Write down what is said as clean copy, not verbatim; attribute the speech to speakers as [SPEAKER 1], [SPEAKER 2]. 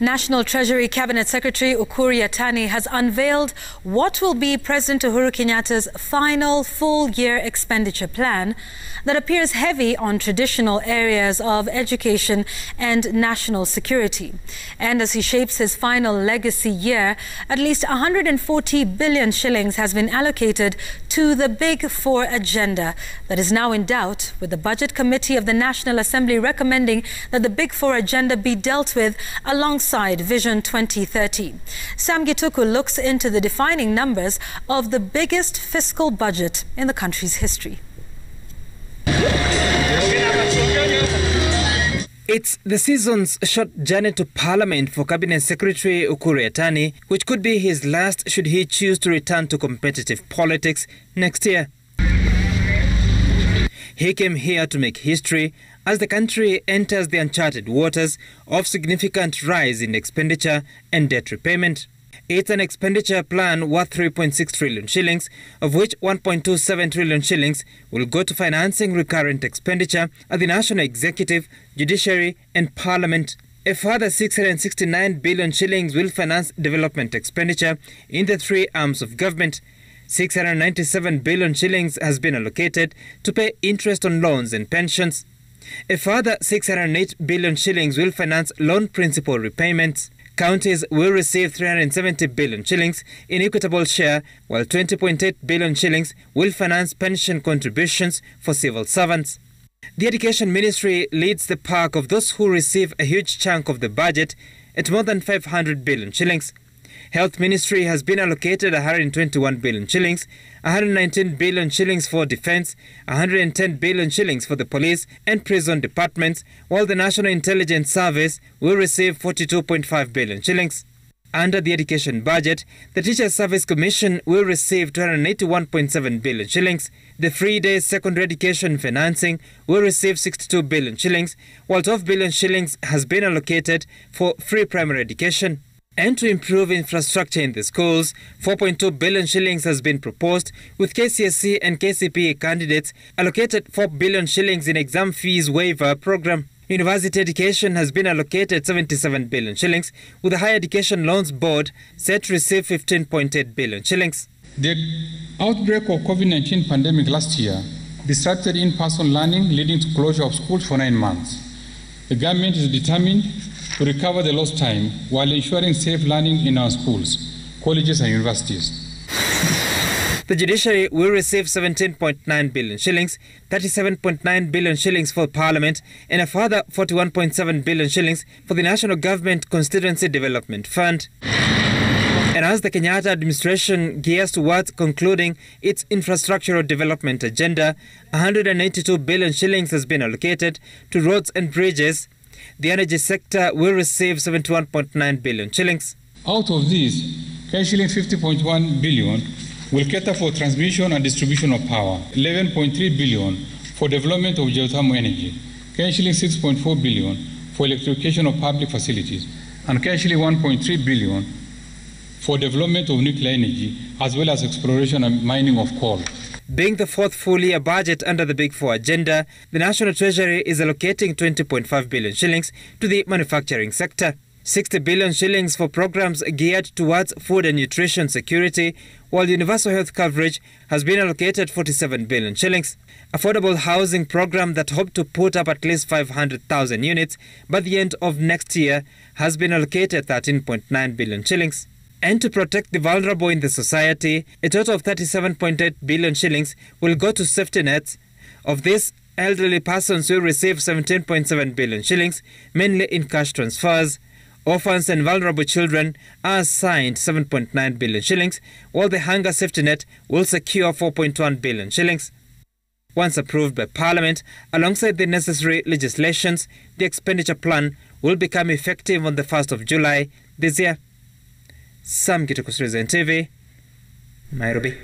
[SPEAKER 1] National Treasury Cabinet Secretary Ukur Yatani has unveiled what will be President Uhuru Kenyatta's final full-year expenditure plan that appears heavy on traditional areas of education and national security. And as he shapes his final legacy year, at least 140 billion shillings has been allocated to the Big Four agenda that is now in doubt, with the Budget Committee of the National Assembly recommending that the Big Four agenda be dealt with alongside Vision 2030. Sam Gituku looks into the defining numbers of the biggest fiscal budget in the country's history.
[SPEAKER 2] It's the season's short journey to Parliament for Cabinet Secretary Ukur Yatani, which could be his last should he choose to return to competitive politics next year. He came here to make history as the country enters the uncharted waters of significant rise in expenditure and debt repayment. It's an expenditure plan worth 3.6 trillion shillings, of which 1.27 trillion shillings will go to financing recurrent expenditure at the National Executive, Judiciary and Parliament. A further 669 billion shillings will finance development expenditure in the three arms of government. 697 billion shillings has been allocated to pay interest on loans and pensions. A further 608 billion shillings will finance loan principal repayments. Counties will receive 370 billion shillings in equitable share, while 20.8 billion shillings will finance pension contributions for civil servants. The Education Ministry leads the pack of those who receive a huge chunk of the budget at more than 500 billion shillings. Health Ministry has been allocated 121 billion shillings, 119 billion shillings for defense, 110 billion shillings for the police and prison departments, while the National Intelligence Service will receive 42.5 billion shillings. Under the education budget, the Teachers Service Commission will receive 281.7 billion shillings. The free day secondary education financing will receive 62 billion shillings, while 12 billion shillings has been allocated for free primary education. And to improve infrastructure in the schools, 4.2 billion shillings has been proposed, with KCSE and KCPE candidates allocated 4 billion shillings in exam fees waiver program. University education has been allocated 77 billion shillings, with the Higher Education Loans Board set to receive 15.8 billion shillings.
[SPEAKER 3] The outbreak of COVID-19 pandemic last year disrupted in-person learning, leading to closure of schools for 9 months. The government is determined to recover the lost time while ensuring safe learning in our schools, colleges and universities.
[SPEAKER 2] The Judiciary will receive 17.9 billion shillings, 37.9 billion shillings for Parliament and a further 41.7 billion shillings for the National Government Constituency Development Fund. And as the Kenyatta administration gears towards concluding its infrastructural development agenda, 182 billion shillings has been allocated to roads and bridges. The energy sector will receive 71.9 billion shillings.
[SPEAKER 3] Out of these, shilling 50.1 billion will cater for transmission and distribution of power, 11.3 billion for development of geothermal energy, shilling 6.4 billion for electrification of public facilities, and shilling 1.3 billion for development of nuclear energy, as well as exploration and mining of coal.
[SPEAKER 2] Being the fourth full-year budget under the Big Four agenda, the National Treasury is allocating 20.5 billion shillings to the manufacturing sector, 60 billion shillings for programs geared towards food and nutrition security, while universal health coverage has been allocated 47 billion shillings. Affordable housing program that hoped to put up at least 500,000 units by the end of next year has been allocated 13.9 billion shillings. And to protect the vulnerable in the society, a total of 37.8 billion shillings will go to safety nets. Of this, elderly persons will receive 17.7 billion shillings, mainly in cash transfers. Orphans and vulnerable children are assigned 7.9 billion shillings, while the hunger safety net will secure 4.1 billion shillings. Once approved by Parliament, alongside the necessary legislations, the expenditure plan will become effective on the 1st of July this year. Sam Gituku, President TV, Nairobi.